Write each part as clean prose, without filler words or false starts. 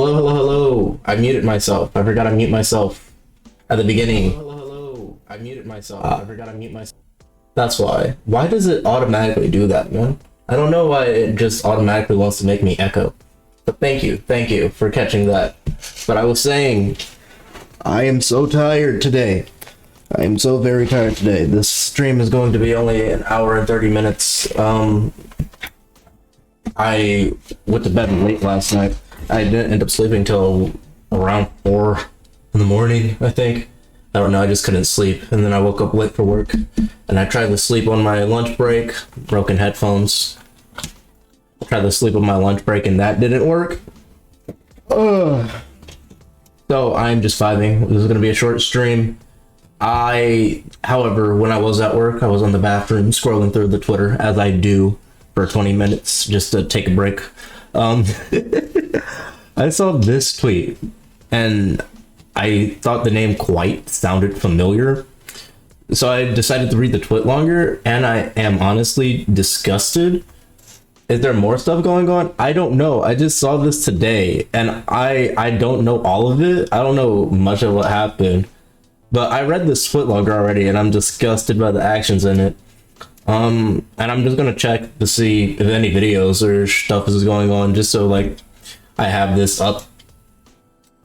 Hello, hello, hello. I muted myself. I forgot to mute myself at the beginning. Hello, hello, hello. I muted myself. I forgot to mute myself. That's why. Why does it automatically do that, man? I don't know why it just automatically wants to make me echo. But thank you for catching that. But I was saying, I am so tired today. I am so very tired today. This stream is going to be only an hour and 30 minutes. I went to bed late last night. I didn't end up sleeping till around 4 in the morning, I think. I don't know, I just couldn't sleep. And then I woke up late for work. And I tried to sleep on my lunch break. Broken headphones. I tried to sleep on my lunch break and that didn't work. So I'm just vibing. This is going to be a short stream. However, when I was at work, I was on the bathroom scrolling through the Twitter, as I do for 20 minutes, just to take a break. I saw this tweet, and I thought the name Kwite sounded familiar. So I decided to read the tweet longer, and I am honestly disgusted. Is there more stuff going on? I don't know. I just saw this today, and I don't know all of it. I don't know much of what happened. But I read this footlogger already, and I'm disgusted by the actions in it. And I'm just gonna check to see if any videos or stuff is going on, just so like I have this up,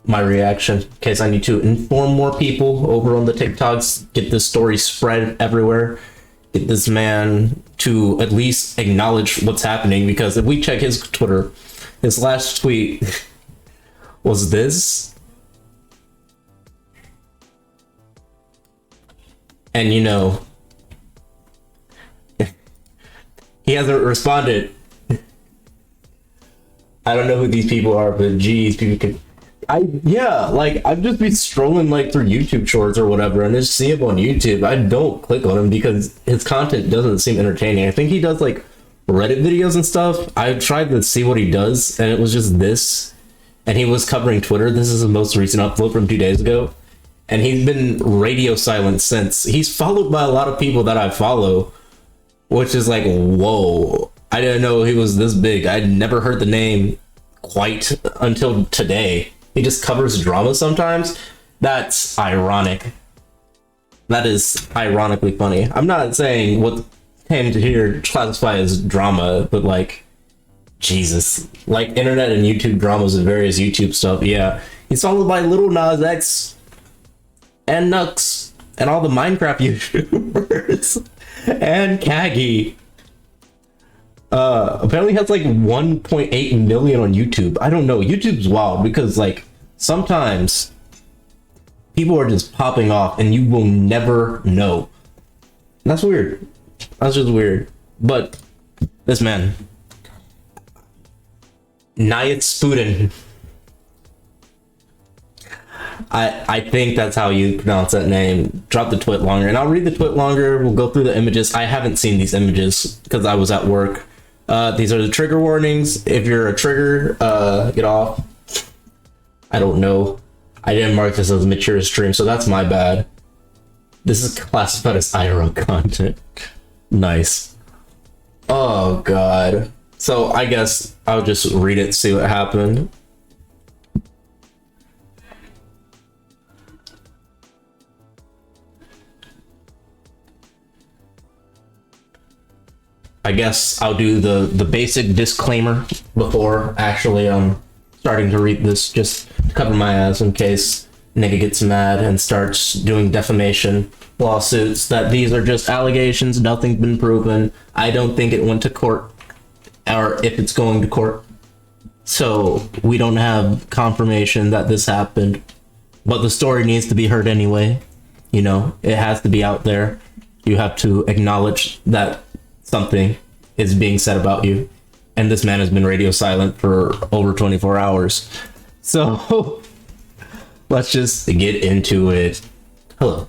my reaction, in case I need to inform more people over on the TikToks, get this story spread everywhere, get this man to at least acknowledge what's happening. Because if we check his Twitter, his last tweet was this. And you know, he hasn't responded. I don't know who these people are, but geez, people could. I'd just be strolling like through YouTube shorts or whatever, and just see him on YouTube. I don't click on him because his content doesn't seem entertaining. I think he does like Reddit videos and stuff. I tried to see what he does, and it was just this. And he was covering Twitter. This is the most recent upload from 2 days ago. And he's been radio silent since. He's followed by a lot of people that I follow, which is like, whoa. I didn't know he was this big. I'd never heard the name Kwite until today. He just covers drama sometimes. That's ironic. That is ironically funny. I'm not saying what came to here classify as drama, but like, Jesus. Like internet and YouTube dramas and various YouTube stuff, yeah. He's followed by Little Nas X, and Nux, and all the Minecraft YouTubers, and Kagi. Apparently has like 1.8 million on YouTube. I don't know, YouTube's wild because like sometimes people are just popping off and you will never know. That's weird. That's just weird. But this man, Nayat Spuden, I think that's how you pronounce that name. Drop the tweet longer, and I'll read the tweet longer. We'll go through the images. I haven't seen these images because I was at work. These are the trigger warnings. If you're a trigger, get off. I don't know. I didn't mark this as a mature stream, so that's my bad. This is classified as IRL content. Nice. Oh god. So I guess I'll just read it, see what happened. I guess I'll do the basic disclaimer before actually starting to read this, just to cover my ass in case nigga gets mad and starts doing defamation lawsuits, that these are just allegations, nothing's been proven. I don't think it went to court, or if it's going to court. So we don't have confirmation that this happened, but the story needs to be heard anyway. You know, it has to be out there. You have to acknowledge that something is being said about you, and this man has been radio silent for over 24 hours. So let's just get into it. Hello.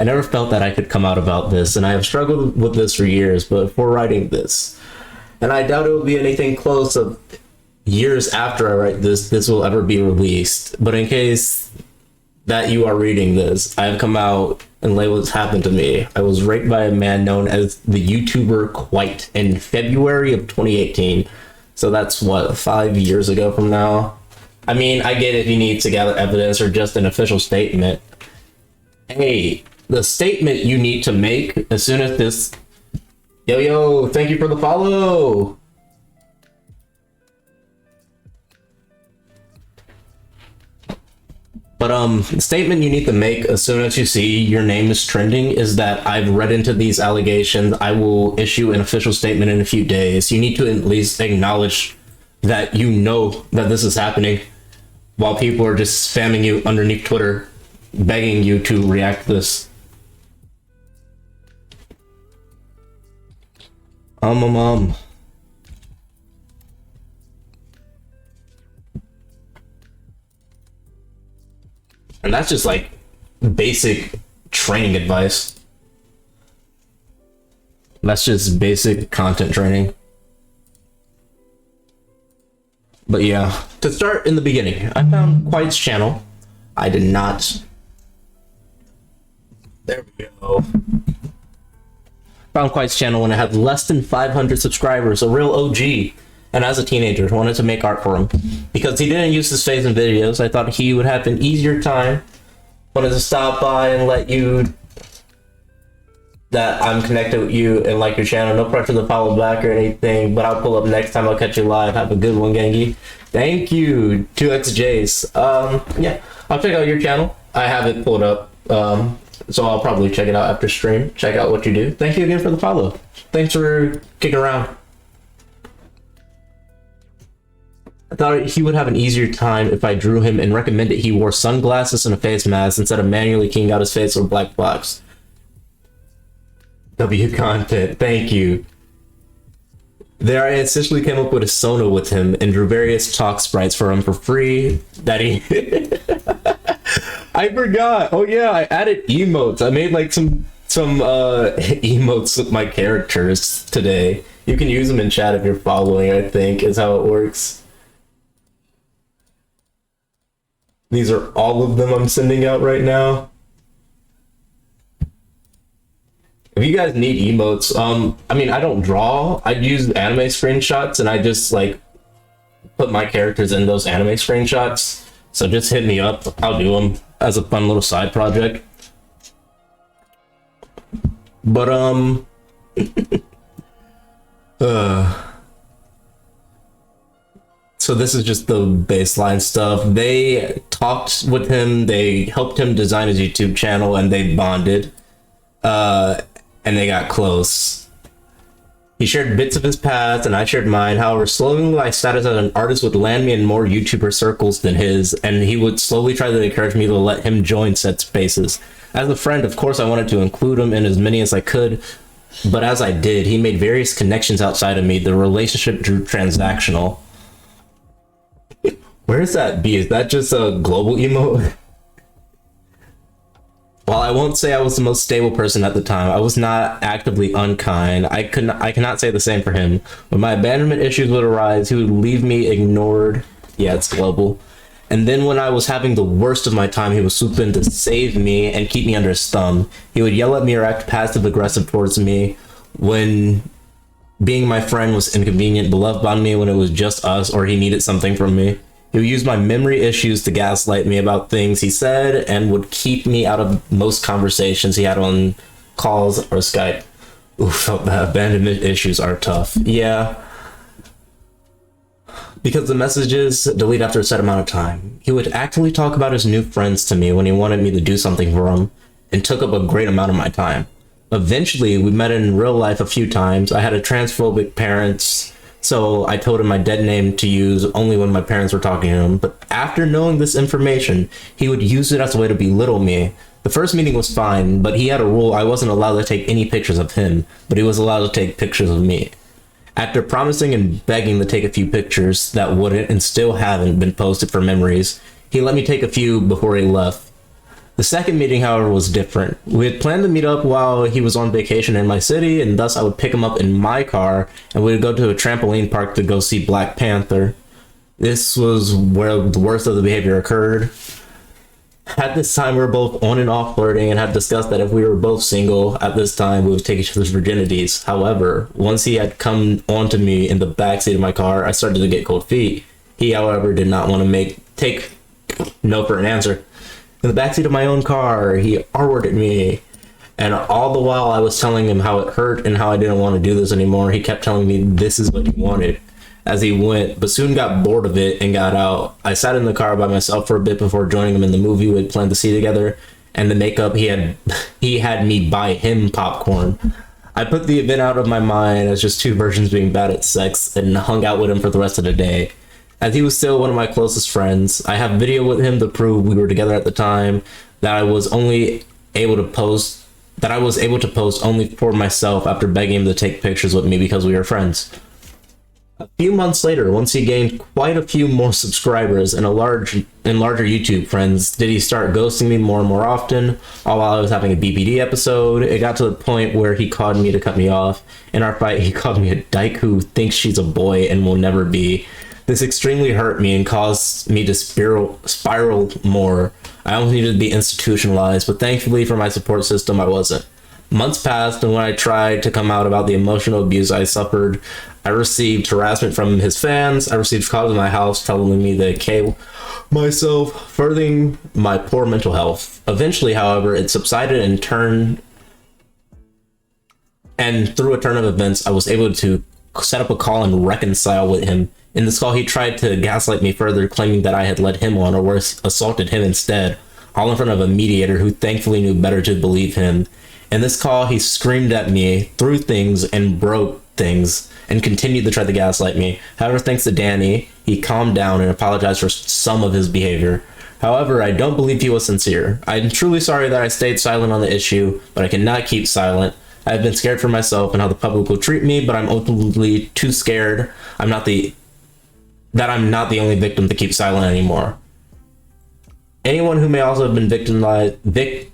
I never felt that I could come out about this, and I have struggled with this for years, but for writing this, and I doubt it will be anything close of years after I write this will ever be released. But in case that you are reading this, I have come out and lay what's happened to me. I was raped by a man known as the YouTuber Kwite in February of 2018. So that's what, 5 years ago from now? I mean, I get if you need to gather evidence or just an official statement. Hey, the statement you need to make as soon as this... Yo, thank you for the follow! But the statement you need to make as soon as you see your name is trending is that I've read into these allegations. I will issue an official statement in a few days. You need to at least acknowledge that you know that this is happening while people are just spamming you underneath Twitter, begging you to react to this. And that's just like basic training advice. That's just basic content training. But yeah, to start in the beginning, I found Kwite's channel. I did not. There we go. Found Kwite's channel when it had less than 500 subscribers, a real OG. And as a teenager, I wanted to make art for him. Because he didn't use his face in videos, I thought he would have an easier time. Wanted to stop by and let you... that I'm connected with you and like your channel. No pressure to follow back or anything, but I'll pull up next time. I'll catch you live. Have a good one, Gengi. Thank you, 2xjs. Yeah, I'll check out your channel. I have it pulled up, so I'll probably check it out after stream. Check out what you do. Thank you again for the follow. Thanks for kicking around. I thought he would have an easier time if I drew him and recommended he wore sunglasses and a face mask instead of manually keying out his face with a black box. W content, thank you. There, I essentially came up with a Sona with him and drew various talk sprites for him for free. That he... I forgot. Oh yeah, I added emotes. I made like some emotes with my characters today. You can use them in chat if you're following, I think, is how it works. These are all of them I'm sending out right now. If you guys need emotes, I mean, I don't draw. I use anime screenshots and I just like put my characters in those anime screenshots. So just hit me up. I'll do them as a fun little side project. But so this is just the baseline stuff. They talked with him, they helped him design his YouTube channel, and they bonded. And they got close. He shared bits of his past, and I shared mine. However, slowly my status as an artist would land me in more YouTuber circles than his, and he would slowly try to encourage me to let him join said spaces. As a friend, of course, I wanted to include him in as many as I could, but as I did, he made various connections outside of me. The relationship drew transactional. Where's that B? Is that just a global emote? While I won't say I was the most stable person at the time, I was not actively unkind. I cannot say the same for him. When my abandonment issues would arise, he would leave me ignored. Yeah, it's global. And then when I was having the worst of my time, he would swoop in to save me and keep me under his thumb. He would yell at me or act passive-aggressive towards me when being my friend was inconvenient, but love bound me when it was just us or he needed something from me. He would use my memory issues to gaslight me about things he said and would keep me out of most conversations he had on calls or Skype. Oof, the abandonment issues are tough. Yeah. Because the messages delete after a set amount of time. He would actively talk about his new friends to me when he wanted me to do something for him and took up a great amount of my time. Eventually, we met in real life a few times. I had a transphobic parents, so I told him my dead name to use only when my parents were talking to him. But after knowing this information, he would use it as a way to belittle me. The first meeting was fine, but he had a rule I wasn't allowed to take any pictures of him, but he was allowed to take pictures of me. After promising and begging to take a few pictures that wouldn't and still haven't been posted for memories, he let me take a few before he left. The second meeting, however, was different. We had planned to meet up while he was on vacation in my city, and thus I would pick him up in my car, and we would go to a trampoline park to go see Black Panther. This was where the worst of the behavior occurred. At this time, we were both on and off flirting and had discussed that if we were both single at this time, we would take each other's virginities. However, once he had come onto me in the backseat of my car, I started to get cold feet. He, however, did not want to take no for an answer. In the backseat of my own car, he R-worded me. And all the while I was telling him how it hurt and how I didn't want to do this anymore, he kept telling me this is what he wanted as he went, but soon got bored of it and got out. I sat in the car by myself for a bit before joining him in the movie we had planned to see together, and the makeup he had me buy him popcorn. I put the event out of my mind as just two versions being bad at sex and hung out with him for the rest of the day. As he was still one of my closest friends, I have video with him to prove we were together at the time, that I was able to post only for myself after begging him to take pictures with me because we were friends. A few months later, once he gained quite a few more subscribers and larger YouTube friends, did he start ghosting me more and more often, all while I was having a BPD episode. It got to the point where he called me to cut me off. In our fight, he called me a dyke who thinks she's a boy and will never be. This extremely hurt me and caused me to spiral more. I almost needed to be institutionalized, but thankfully for my support system, I wasn't. Months passed, and when I tried to come out about the emotional abuse I suffered, I received harassment from his fans. I received calls in my house telling me to kill myself, furthering my poor mental health. Eventually, however, it subsided and through a turn of events, I was able to set up a call and reconcile with him. In this call, he tried to gaslight me further, claiming that I had led him on, or worse, assaulted him instead, all in front of a mediator who thankfully knew better to believe him. In this call, he screamed at me, threw things, and broke things, and continued to try to gaslight me. However, thanks to Danny, he calmed down and apologized for some of his behavior. However, I don't believe he was sincere. I'm truly sorry that I stayed silent on the issue, but I cannot keep silent. I've been scared for myself and how the public will treat me, but I'm ultimately too scared I'm not the only victim to keep silent anymore. Anyone who may also have been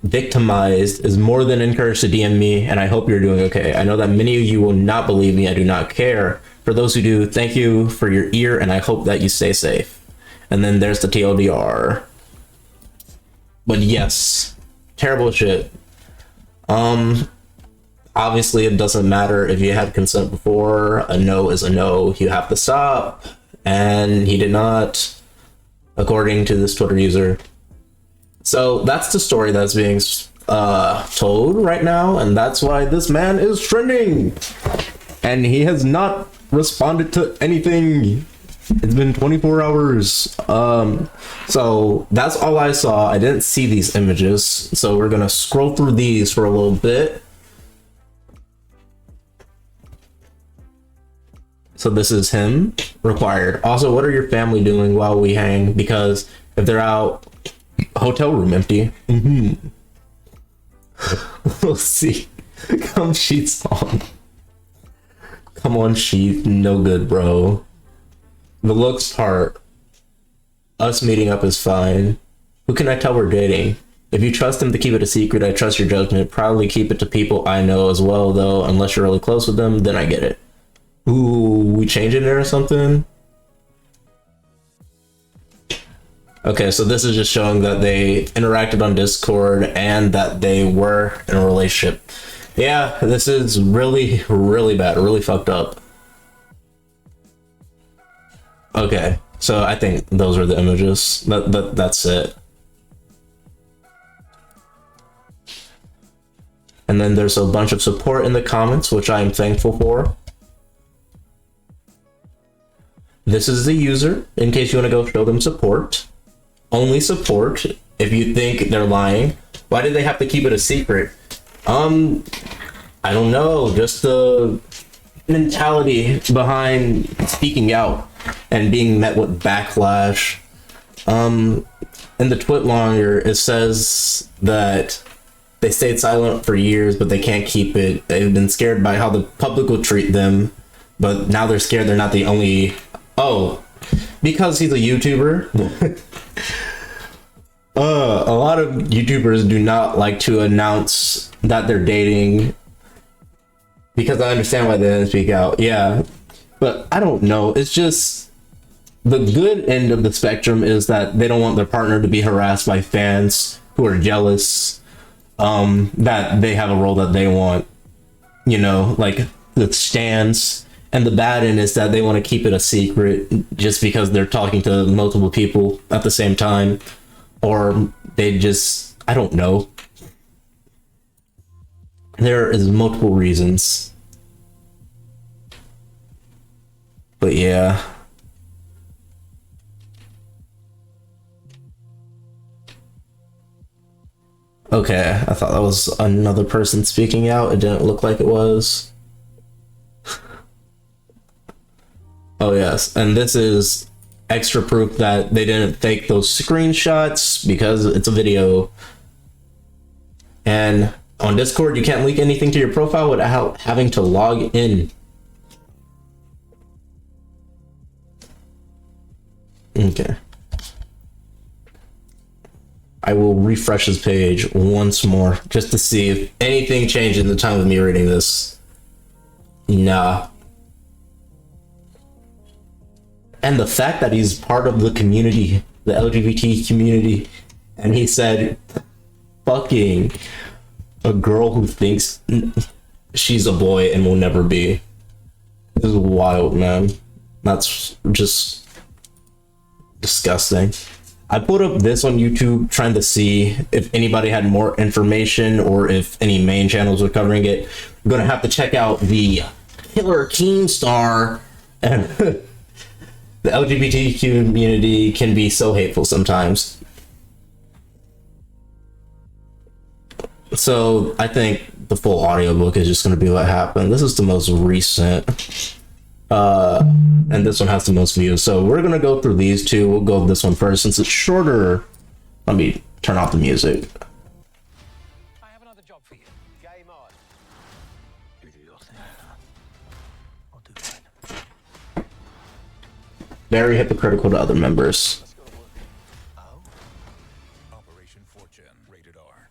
victimized is more than encouraged to DM me, and I hope you're doing okay. I know that many of you will not believe me. I do not care. For those who do, thank you for your ear, and I hope that you stay safe. And then there's the TLDR. But yes, terrible shit. Obviously it doesn't matter if you had consent before. A no is a no. You have to stop. And he did not, according to this Twitter user. So that's the story that's being told right now, and that's why this man is trending. And he has not responded to anything. It's been 24 hours. So that's all I saw. I didn't see these images, so we're gonna scroll through these for a little bit. So this is him. Required. Also, what are your family doing while we hang? Because if they're out, hotel room empty. We'll see. Come sheets on. Come on, sheet. No good, bro. The looks part. Us meeting up is fine. Who can I tell we're dating? If you trust him to keep it a secret, I trust your judgment. Probably keep it to people I know as well, though. Unless you're really close with them, then I get it. Ooh, we changing it or something? Okay, so this is just showing that they interacted on Discord and that they were in a relationship. Yeah, this is really, really bad, really fucked up. Okay, so I think those are the images. That's it. And then there's a bunch of support in the comments, which I am thankful for. This is the user, in case you want to go show them support. Only support if you think they're lying. Why did they have to keep it a secret? I don't know, just the mentality behind speaking out and being met with backlash. In the twit longer, it says that they stayed silent for years, but they can't keep it. They've been scared by how the public will treat them, but now they're scared they're not the only... Oh, because he's a YouTuber. A lot of YouTubers do not like to announce that they're dating because I understand why they didn't speak out. Yeah, but I don't know. It's just the good end of the spectrum is that they don't want their partner to be harassed by fans who are jealous that they have a role that they want. You know, like the stans And the bad end is that they want to keep it a secret just because they're talking to multiple people at the same time. Or they just, I don't know. There is multiple reasons. But yeah. Okay, I thought that was another person speaking out. It didn't look like it was. Oh yes, and this is extra proof that they didn't fake those screenshots because it's a video. And on Discord, you can't leak anything to your profile without having to log in. Okay. I will refresh this page once more just to see if anything changed in the time of me reading this. Nah. And the fact that he's part of the community, the LGBT community, and he said, fucking a girl who thinks she's a boy and will never be. This is wild, man. That's just disgusting. I put up this on YouTube trying to see if anybody had more information or if any main channels were covering it. I'm gonna have to check out the Killer Keemstar, and the LGBT community can be so hateful sometimes. So I think the full audiobook is just gonna be what happened. This is the most recent. And this one has the most views, so we're gonna go through these two. We'll go with this one first since it's shorter. Let me turn off the music. I have another job for you. Game on. You do your thing. I'll do mine. Very hypocritical to other members. Let's go to work. Oh. Operation Fortune, rated R.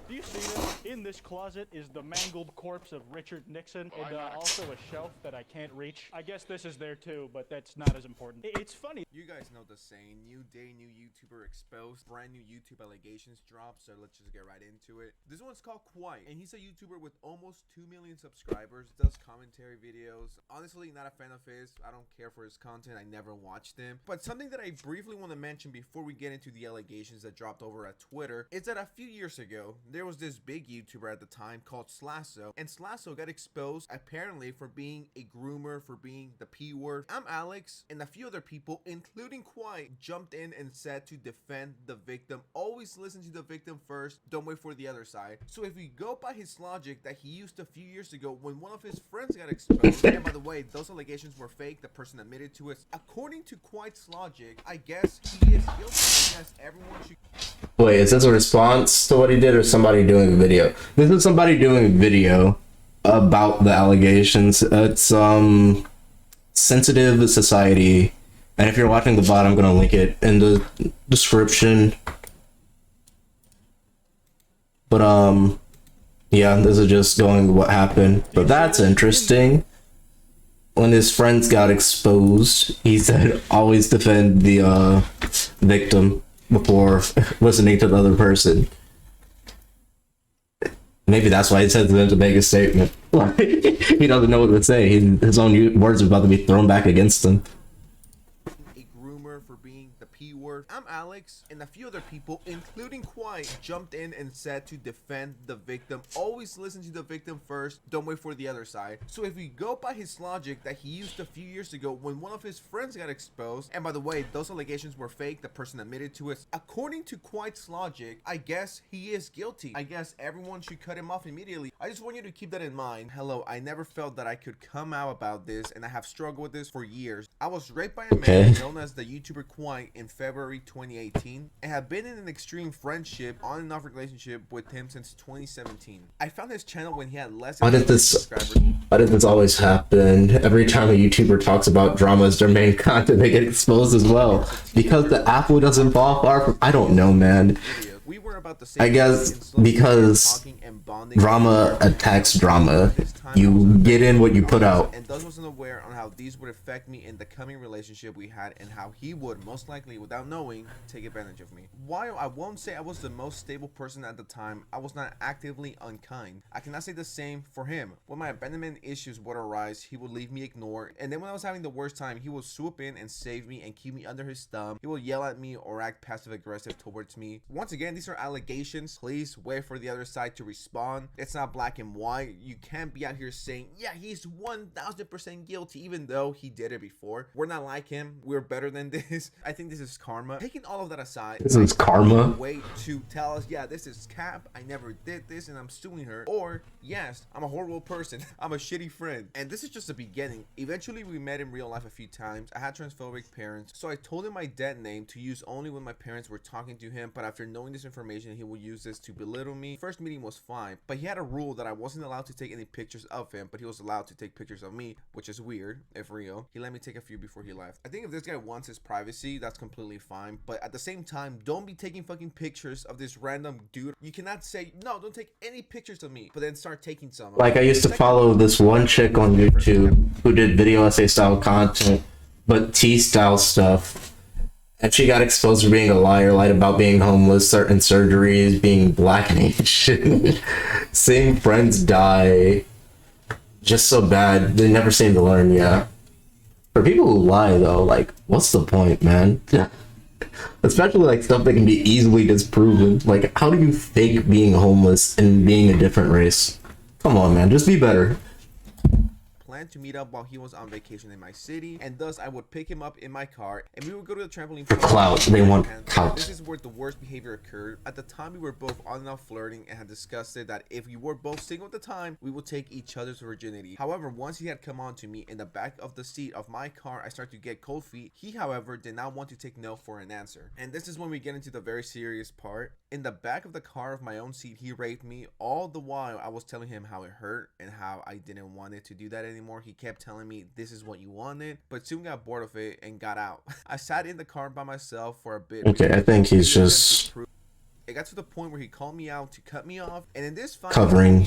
Do you see this? In this closet is the mangled corpse of Richard Nixon, and also a shelf that I can't reach. I guess this is there too, but that's not as important. It's funny. You guys know the saying, new day, new YouTuber exposed, brand new YouTube allegations drop, so let's just get right into it. This one's called Kwite, and he's a YouTuber with almost 2 million subscribers, does commentary videos. Honestly, not a fan of his. I don't care for his content. I never watched him. But something that I briefly want to mention before we get into the allegations that dropped over at Twitter is that a few years ago, there was this big YouTuber at the time called Slasso, and Slasso got exposed apparently for being a groomer, for being the P word. I'm Alex, and a few other people, including Kwite, jumped in and said to defend the victim. Always listen to the victim first, don't wait for the other side. So if we go by his logic that he used a few years ago when one of his friends got exposed, and by the way, those allegations were fake, the person admitted to it. According to Kwite's logic, I guess he is guilty. I guess everyone should... Wait, is this a response to what he did or somebody doing a video? This is somebody doing a video about the allegations. It's sensitive society, and if you're watching the bot, I'm gonna link it in the description. But yeah, this is just going what happened. But that's interesting. When his friends got exposed, he said always defend the victim before listening to the other person. Maybe that's why he said to them to make a statement. He doesn't know what to say. His own words are about to be thrown back against him. A groomer for being the P word. I'm Alex, and a few other people, including Kwite, jumped in and said to defend the victim. Always listen to the victim first, don't wait for the other side. So if we go by his logic that he used a few years ago when one of his friends got exposed, and by the way, those allegations were fake, the person admitted to it. According to Kwite's logic, I guess he is guilty. I guess everyone should cut him off immediately. I just want you to keep that in mind. Hello, I never felt that I could come out about this, and I have struggled with this for years. I was raped by a man known as the YouTuber Kwite in February 2018, and have been in an extreme friendship, on and off relationship with him since 2017. I found his channel when he had less than 1,000 subscribers. Why did this always happen? Every time a YouTuber talks about drama as their main content, they get exposed as well. Because the apple doesn't fall far from... I don't know, man. We were about the same. I guess because drama attacks drama. You get in what you put out. And thus wasn't aware on how these would affect me in the coming relationship we had and how he would, most likely without knowing, take advantage of me. While I won't say I was the most stable person at the time, I was not actively unkind. I cannot say the same for him. When my abandonment issues would arise, he would leave me ignored, and then when I was having the worst time, he would swoop in and save me and keep me under his thumb. He will yell at me or act passive aggressive towards me. Once again, these are allegations. Please wait for the other side to respond. It's not black and white. You can't be out here saying, yeah, he's 1000% guilty, even though he did it before. We're not like him. We're better than this. I think this is karma. Taking all of that aside, This is karma. wait to tell us, yeah, this is cap, I never did this and I'm suing her, or yes, I'm a horrible person, I'm a shitty friend. And this is just the beginning. Eventually we met in real life a few times. I had transphobic parents, so I told him my dead name to use only when my parents were talking to him, but after knowing this information, he would use this to belittle me. First meeting was fine, but he had a rule that I wasn't allowed to take any pictures of him, but he was allowed to take pictures of me, which is weird, if real. He let me take a few before he left. I think if this guy wants his privacy, that's completely fine, but at the same time, don't be taking fucking pictures of this random dude. You cannot say, no, don't take any pictures of me, but then start taking some. Like, I used to follow this one chick on YouTube who did video essay style content, but T style stuff. And she got exposed for being a liar, lied about being homeless, certain surgeries, being black and Asian, seeing friends die. Just so bad. They never seem to learn, yeah. For people who lie, though, like, what's the point, man? Especially, like, stuff that can be easily disproven. Like, how do you fake being homeless and being a different race? Come on, man. Just be better. Planned to meet up while he was on vacation in my city, and thus I would pick him up in my car and we would go to the trampoline For clout. They want clout. This is where the worst behavior occurred. At the time we were both on and off flirting and had discussed it that if we were both single at the time, we would take each other's virginity. However, once he had come on to me in the back of the seat of my car, I started to get cold feet. He, however, did not want to take no for an answer. And this is when we get into the very serious part. In the back of the car of my own seat, he raped me. All the while I was telling him how it hurt and how I didn't want it to do that anymore. He kept telling me this is what you wanted, but soon got bored of it and got out. I sat in the car by myself for a bit. Okay, I think he's just It got to the point where he called me out to cut me off, and in this fight, covering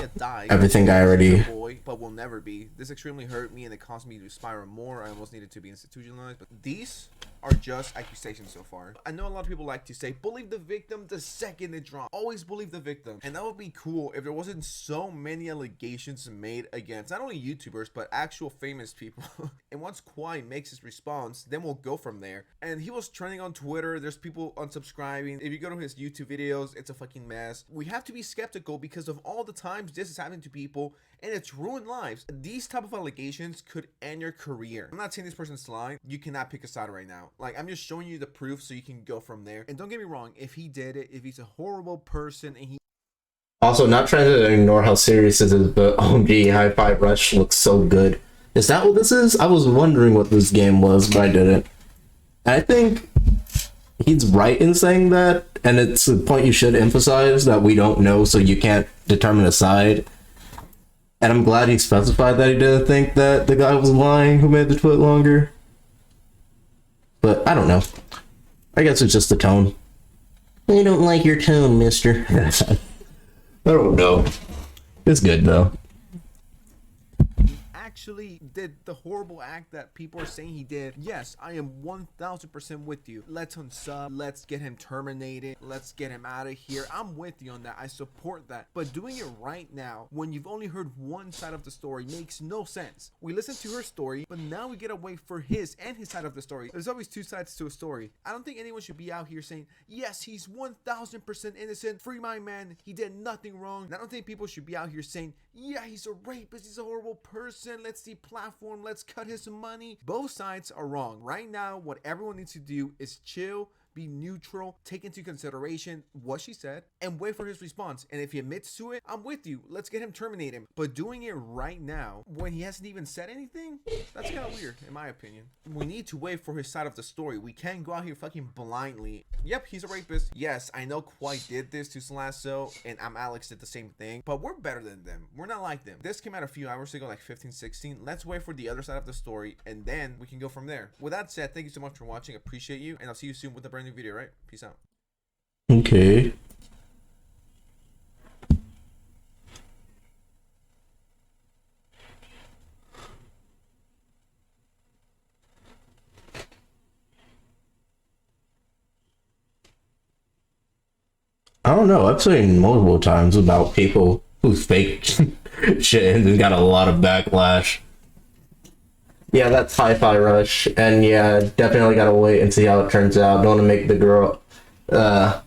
everything I already... boy, but will never be. This extremely hurt me, and it caused me to spiral more. I almost needed to be institutionalized, but these are just accusations so far. I know a lot of people like to say, believe the victim the second it drops. Always believe the victim. And that would be cool if there wasn't so many allegations made against not only YouTubers, but actual famous people. And once Kwite makes his response, then we'll go from there. And he was trending on Twitter. There's people unsubscribing. If you go to his YouTube videos, it's a fucking mess. We have to be skeptical because of all the times this is happening to people, and it's ruined lives. These type of allegations could end your career. I'm not saying this person's lying. You cannot pick a side right now. Like, I'm just showing you the proof so you can go from there. And don't get me wrong, if he did it, if he's a horrible person and he... Also, not trying to ignore how serious this is, but OMG, Hi-Fi Rush looks so good. Is that what this is? I was wondering what this game was, but I didn't. And I think he's right in saying that, and it's a point you should emphasize, that we don't know, so you can't determine a side. And I'm glad he specified that he didn't think that the guy was lying who made the tweet longer. But I don't know. I guess it's just the tone. I don't like your tone, mister. I don't know. It's good, though. Actually did the horrible act that people are saying he did. Yes, I am 1000% with you. Let's unsub, let's get him terminated, let's get him out of here. I'm with you on that. I support that. But doing it right now when you've only heard one side of the story makes no sense. We listened to her story, but now we get away for his and his side of the story. There's always two sides to a story. I don't think anyone should be out here saying, yes, he's 1000% innocent, free my man, he did nothing wrong. And I don't think people should be out here saying, yeah, he's a rapist, he's a horrible person, let's deplatform, let's cut his money. Both sides are wrong. Right now, what everyone needs to do is chill, be neutral, take into consideration what she said, and wait for his response. And if he admits to it, I'm with you. Let's get him terminated. But doing it right now, when he hasn't even said anything, that's kind of weird, in my opinion. We need to wait for his side of the story. We can't go out here fucking blindly. Yep, he's a rapist. Yes, I know Kwite did this to Slasso, and Alex did the same thing, but we're better than them. We're not like them. This came out a few hours ago, like 15, 16. Let's wait for the other side of the story, and then we can go from there. With that said, thank you so much for watching. Appreciate you, and I'll see you soon with a brand new video, right? Peace out. Okay. I don't know. I've seen multiple times about people who fake shit and then got a lot of backlash. Yeah, that's Hi-Fi Rush, and yeah, definitely gotta wait and see how it turns out. Don't want to make the girl bad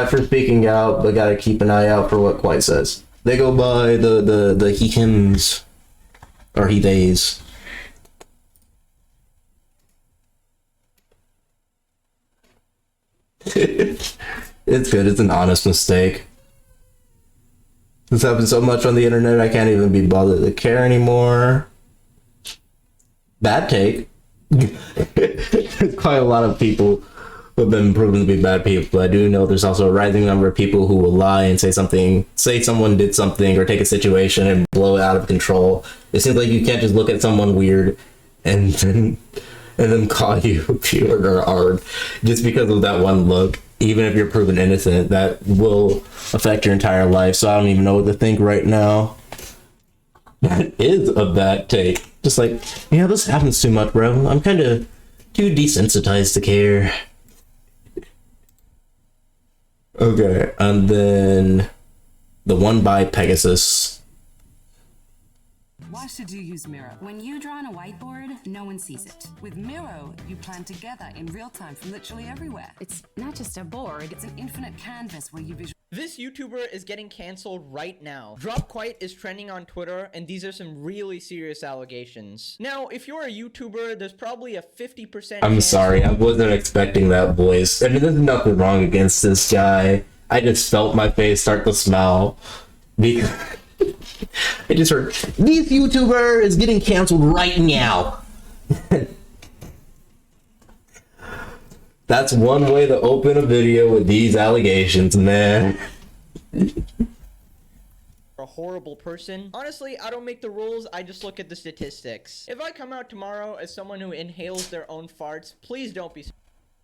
for speaking out, but gotta keep an eye out for what Kwite says. They go by the he hims or he theys. It's good. It's an honest mistake. This happens so much on the internet, I can't even be bothered to care anymore. Bad take. There's quite a lot of people who have been proven to be bad people, but I do know there's also a rising number of people who will lie and say someone did something or take a situation and blow it out of control. It seems like you can't just look at someone weird and then call you pure or hard just because of that one look. Even if you're proven innocent, that will affect your entire life. So I don't even know what to think right now. That is a bad take. Just like, yeah, this happens too much, bro. I'm kind of too desensitized to care. Okay, and then the one by Pegasus. Why should you use Miro? When you draw on a whiteboard, no one sees it. With Miro, you plan together in real time from literally everywhere. It's not just a board, it's an infinite canvas where you visualize. This YouTuber is getting canceled right now. Kwite is trending on Twitter, and these are some really serious allegations. Now, if you're a YouTuber, there's probably a 50% I'm sorry, I wasn't expecting that voice. I mean, there's nothing wrong against this guy. I just felt my face start to smile. Because I just heard, this YouTuber is getting canceled right now. That's one way to open a video with these allegations, man. a horrible person. Honestly, I don't make the rules, I just look at the statistics. If I come out tomorrow as someone who inhales their own farts, please don't be.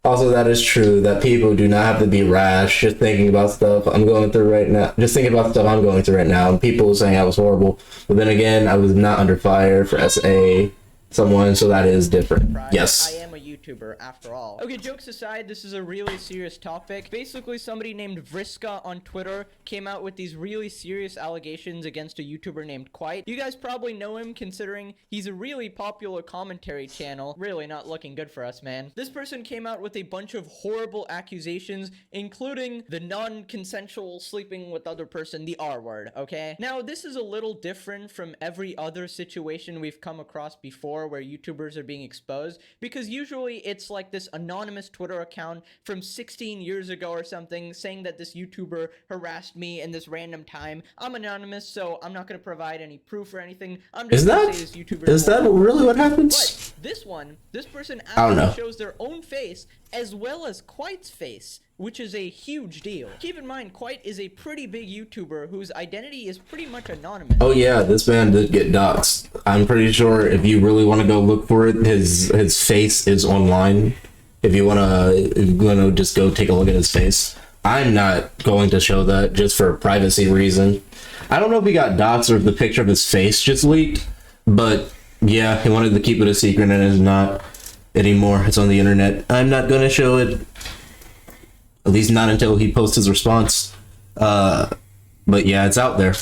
Also, that is true, that people do not have to be rash just thinking about stuff I'm going through right now. Just thinking about stuff I'm going through right now, and people saying I was horrible. But then again, I was not under fire for SA someone, so that is different. Yes. I am a YouTuber after all. Okay, jokes aside, this is a really serious topic. Basically, somebody named Vriska on Twitter came out with these really serious allegations against a YouTuber named Kwite. You guys probably know him considering he's a really popular commentary channel. Really not looking good for us, man. This person came out with a bunch of horrible accusations, including the non-consensual sleeping with other person, the R word, okay? Now, this is a little different from every other situation we've come across before where YouTubers are being exposed, because usually it's like this anonymous Twitter account from 16 years ago or something saying that this YouTuber harassed me in this random time. I'm anonymous, so I'm not going to provide any proof or anything. I'm just going to say this YouTuber is that really what happens? But this person I don't know. actually shows their own face as well as Kwite's face, which is a huge deal. Keep in mind, Kwite is a pretty big YouTuber whose identity is pretty much anonymous. Oh yeah, this man did get doxxed. I'm pretty sure if you really want to go look for it, his face is online. If you wanna just go take a look at his face. I'm not going to show that just for privacy reason. I don't know if he got doxxed or if the picture of his face just leaked, but yeah, he wanted to keep it a secret and it's not anymore. It's on the internet. I'm not gonna show it. At least not until he posts his response. But yeah, it's out there.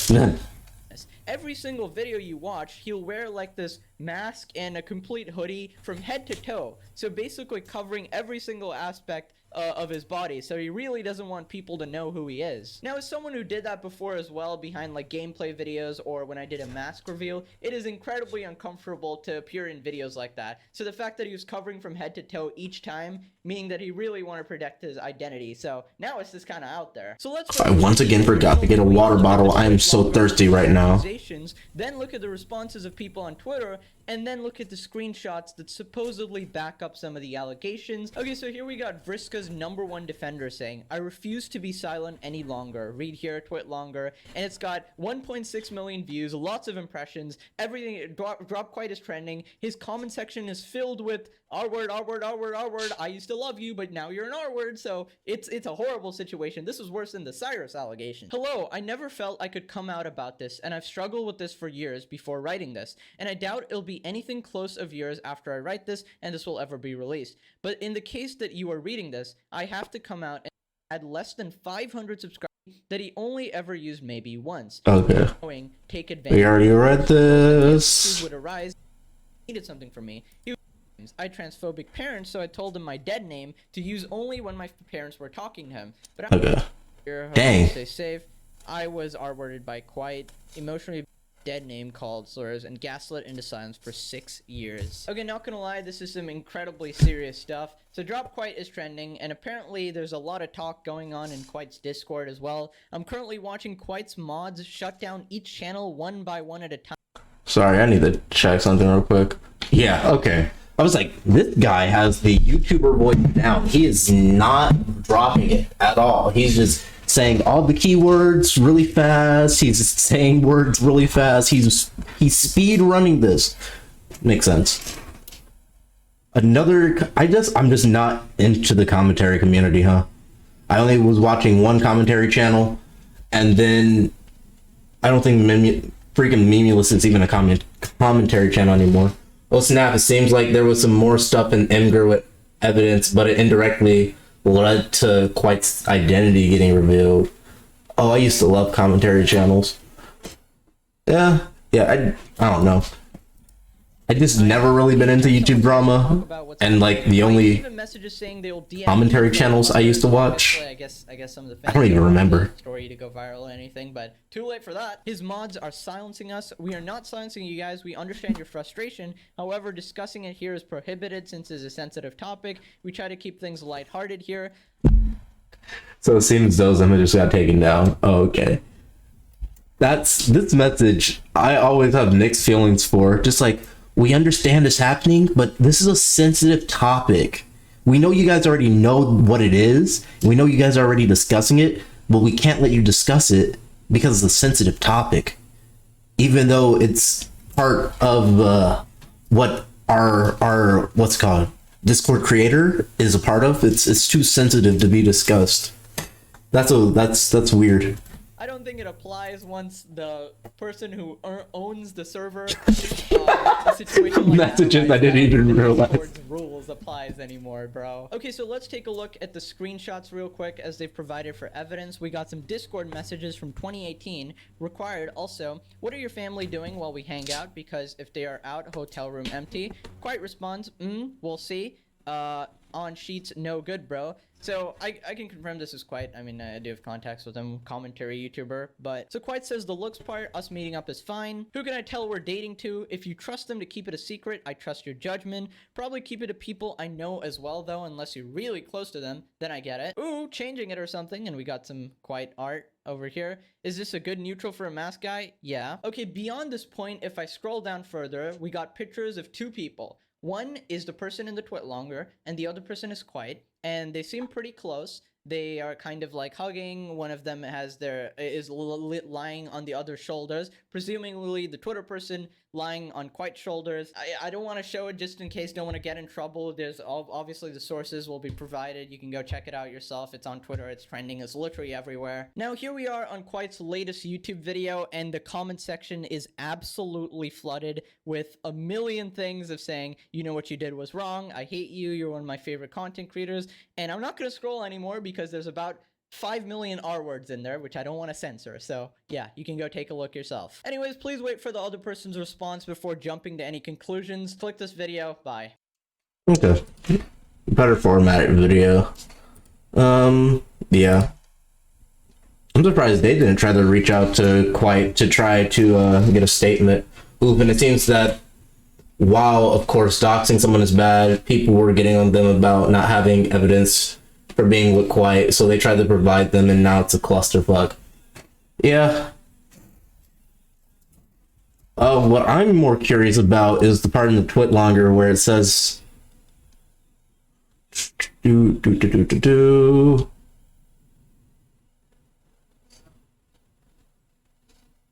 Every single video you watch, he'll wear like this mask and a complete hoodie from head to toe. So basically covering every single aspect of his body, so he really doesn't want people to know who he is. Now, as someone who did that before as well, behind like gameplay videos or when I did a mask reveal, it is incredibly uncomfortable to appear in videos like that. So the fact that he was covering from head to toe each time, meaning that he really wanted to protect his identity. So now it's just kind of out there. So let's I once again forgot to get a water bottle. I am so thirsty right now. Then look at the responses of people on Twitter, and then look at the screenshots that supposedly back up some of the allegations. Okay, so here we got Vriska's #1 defender saying, "I refuse to be silent any longer. Read here, twit longer." And it's got 1.6 million views, lots of impressions, everything. Kwite is trending. His comment section is filled with R word, R word, R word, R word. I used to love you, but now you're an R word. So it's a horrible situation. This is worse than the Cyrus allegation. Hello, I never felt I could come out about this, and I've struggled with this for years before writing this, and I doubt it'll be anything close of years after I write this and this will ever be released. But in the case that you are reading this, I have to come out and had less than 500 subscribers that he only ever used maybe once. Okay. Take advantage. We already read this. Would arise. He needed something from me. I had transphobic parents, so I told him my dead name to use only when my parents were talking to him. But Okay. Dang. Stay safe. I was R-worded by Kwite, emotionally dead name called slurs, and gaslit into silence for 6 years. Okay, not gonna lie, this is some incredibly serious stuff. So Drop Kwite is trending, and apparently there's a lot of talk going on in Kwite's Discord as well. I'm currently watching Kwite's mods shut down each channel one by one at a time. Sorry, I need to check something real quick. Yeah, okay. I was like, this guy has the YouTuber voice down. He is not dropping it at all. He's just saying all the keywords really fast. He's saying words really fast. He's speed running this. Makes sense. I'm just not into the commentary community, huh? I only was watching one commentary channel, and then I don't think freaking Memulous is even a commentary channel anymore. Oh snap, it seems like there was some more stuff in Imgur with evidence, but it indirectly led to Kwite's identity getting revealed. Oh, I used to love commentary channels. Yeah, I don't know. I just never really been into YouTube drama, and like the only commentary channels I used to watch, I guess some of the I don't even remember. Story to go viral or anything, but too late for that. His mods are silencing us. We are not silencing you guys. We understand your frustration. However, discussing it here is prohibited since it's a sensitive topic. We try to keep things lighthearted here. So it seems those images got taken down. Oh, okay. This message I always have mixed feelings for. Just like, we understand this happening, but this is a sensitive topic. We know you guys already know what it is. We know you guys are already discussing it, but we can't let you discuss it because it's a sensitive topic. Even though it's part of what our what's it called, Discord creator is a part of. It's too sensitive to be discussed. That's weird. I don't think it applies once the person who owns the server situation like messages I didn't even realize rules applies anymore, bro. Okay, so let's take a look at the screenshots real quick as they've provided for evidence. We got some Discord messages from 2018 required. Also, what are your family doing while we hang out? Because if they are out, hotel room empty. Kwite responds, we'll see. On sheets, no good, bro. So I can confirm this is Kwite. I mean, I do have contacts with him, commentary YouTuber. But so Kwite says the looks part, us meeting up is fine. Who can I tell we're dating to? If you trust them to keep it a secret, I trust your judgment. Probably keep it to people I know as well, though, unless you're really close to them. Then I get it. Ooh, changing it or something. And we got some Kwite art over here. Is this a good neutral for a mask guy? Yeah. Okay, beyond this point, if I scroll down further, we got pictures of two people. One is the person in the twit longer, and the other person is Kwite, and they seem pretty close. They are kind of like hugging. One of them is lying on the other's shoulders, presumably the Twitter person lying on Kwite's shoulders. I don't want to show it just in case, don't want to get in trouble. There's obviously the sources will be provided. You can go check it out yourself. It's on Twitter. It's trending. It's literally everywhere. Now here we are on Kwite's latest YouTube video, and the comment section is absolutely flooded with a million things of saying, you know what you did was wrong. I hate you. You're one of my favorite content creators. And I'm not going to scroll anymore because there's about 5 million R words in there, which I don't want to censor. So yeah, you can go take a look yourself. Anyways, please wait for the other person's response before jumping to any conclusions. Click this video. Bye. Okay. Better formatted video. Yeah. I'm surprised they didn't try to reach out to Kwite to try to get a statement. And it seems that while, of course, doxing someone is bad, people were getting on them about not having evidence for being with Kwite, so they tried to provide them, and now it's a clusterfuck. Yeah. What I'm more curious about is the part in the twit longer where it says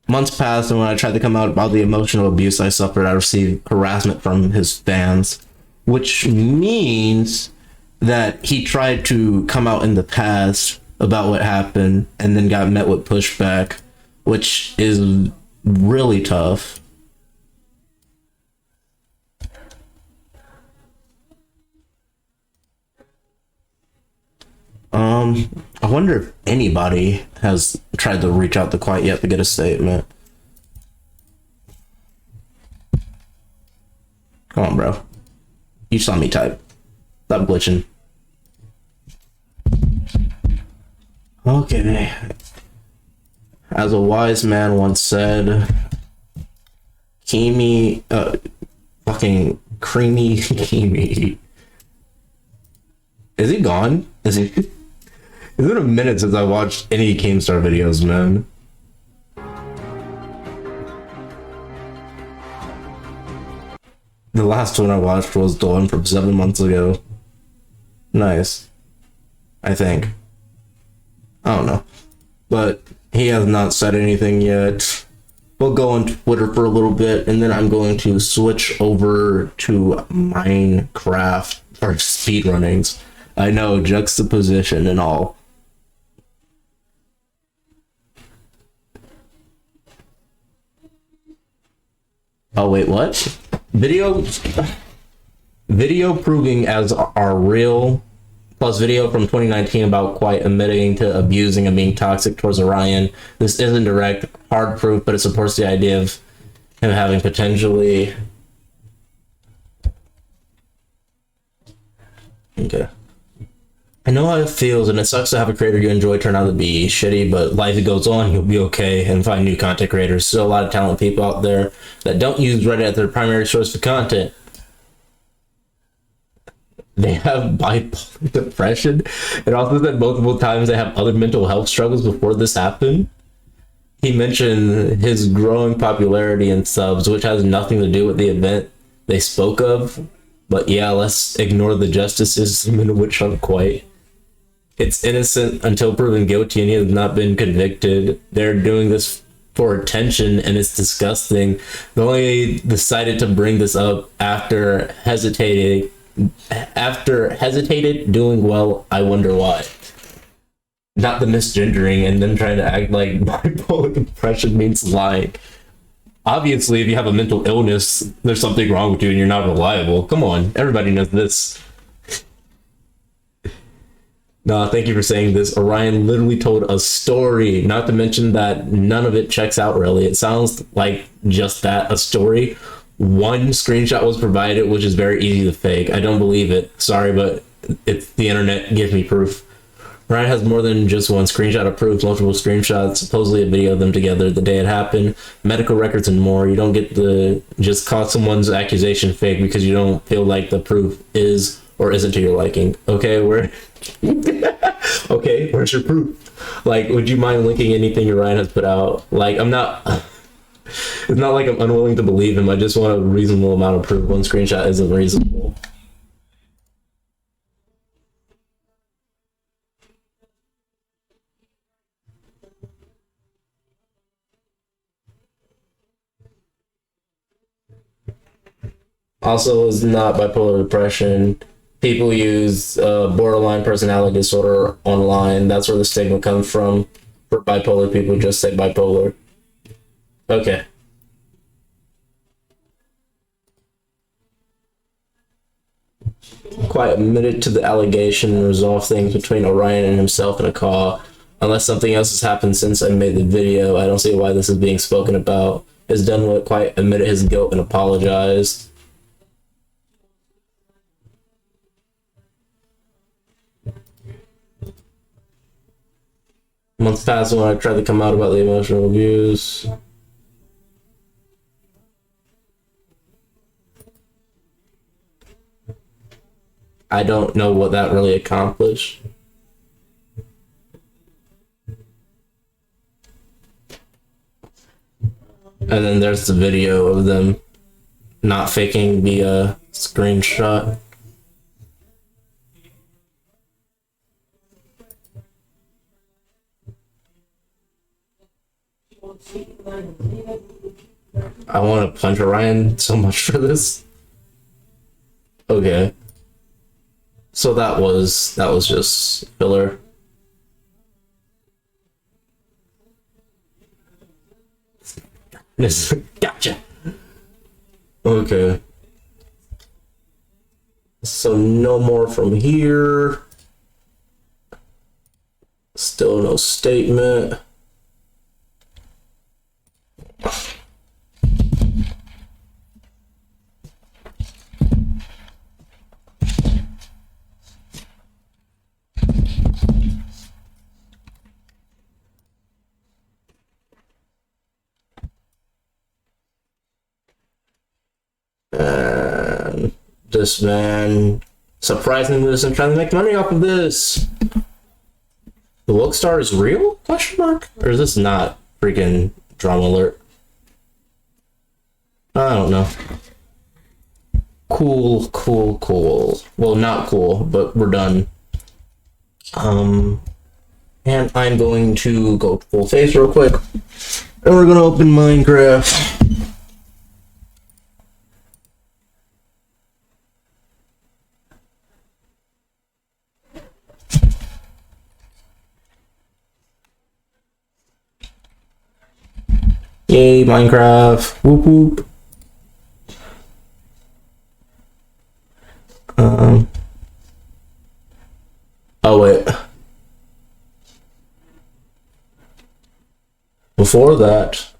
months passed, and when I tried to come out about the emotional abuse I suffered, I received harassment from his fans, which means that he tried to come out in the past about what happened and then got met with pushback, which is really tough. I wonder if anybody has tried to reach out to Kwite yet to get a statement. Come on, bro. You saw me type. Stop glitching. Okay. As a wise man once said, fucking creamy Kimi. Is he gone? Is he? It's been a minute since I watched any Keemstar videos, man. The last one I watched was the one from 7 months ago. Nice. I think. I don't know. But he has not said anything yet. We'll go on Twitter for a little bit, and then I'm going to switch over to Minecraft or speedrunnings. I know, juxtaposition and all. Oh wait, what? Video proving as are real, plus video from 2019 about Kwite admitting to abusing and being toxic towards Orion. This isn't direct, hard proof, but it supports the idea of him having potentially... Okay. I know how it feels, and it sucks to have a creator you enjoy turn out to be shitty, but life goes on, you'll be okay, and find new content creators. Still a lot of talented people out there that don't use Reddit as their primary source for content. They have bipolar depression, and also said multiple times they have other mental health struggles before this happened. He mentioned his growing popularity in subs, which has nothing to do with the event they spoke of. But yeah, let's ignore the justice system in which I'm Kwite. It's innocent until proven guilty, and he has not been convicted. They're doing this for attention, and it's disgusting. They only decided to bring this up after hesitated, doing well. I wonder why. Not the misgendering and them trying to act like bipolar depression means lying. Obviously, if you have a mental illness, there's something wrong with you and you're not reliable. Come on, everybody knows this. Nah, thank you for saying this. Orion literally told a story, not to mention that none of it checks out really. It sounds like just that, a story. One screenshot was provided, which is very easy to fake. I don't believe it. Sorry, but it's the internet. Give me proof. Ryan has more than just one screenshot of proof, multiple screenshots, supposedly a video of them together the day it happened, medical records and more. You don't get to just call someone's accusation fake because you don't feel like the proof is or isn't to your liking. Okay, okay, where's your proof? Like, would you mind linking anything Ryan has put out? Like, I'm not... It's not like I'm unwilling to believe him. I just want a reasonable amount of proof. One screenshot isn't reasonable. Also, is not bipolar depression. People use borderline personality disorder online. That's where the stigma comes from. For bipolar people, just say bipolar. Okay. Kwite admitted to the allegation and resolved things between Orion and himself in a call. Unless something else has happened since I made the video, I don't see why this is being spoken about. Has done what Kwite admitted his guilt and apologized. Months passed when I tried to come out about the emotional abuse. I don't know what that really accomplished. And then there's the video of them not faking the screenshot. I want to punch Orion so much for this. Okay. So that was just filler. Gotcha. Okay. So no more from here. Still no statement. And this man surprisingly isn't trying to make money off of this. The Woke Star is real? Question mark? Or is this not freaking drama alert? I don't know. Cool, cool, cool. Well, not cool, but we're done. And I'm going to go full face real quick. And we're gonna open Minecraft. Yay, Minecraft. Whoop whoop. Oh wait. Before that,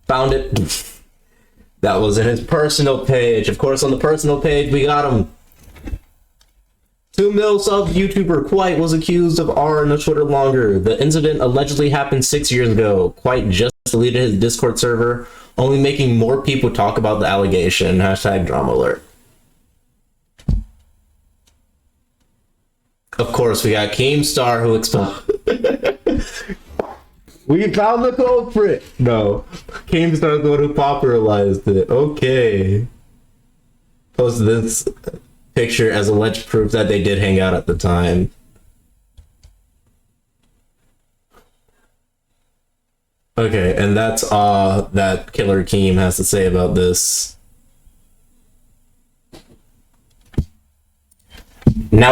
found it. That was in his personal page. Of course, on the personal page, we got him. 2 mil sub YouTuber Kwite was accused of R no Twitter longer. The incident allegedly happened 6 years ago. Kwite just deleted his Discord server, only making more people talk about the allegation. Hashtag drama alert. Of course, we got Keemstar who exposed. We found the culprit. No, Keemstar is the one who popularized it. Okay. Posted this picture as alleged proof that they did hang out at the time. Okay, and that's all that Killer Keem has to say about this. Now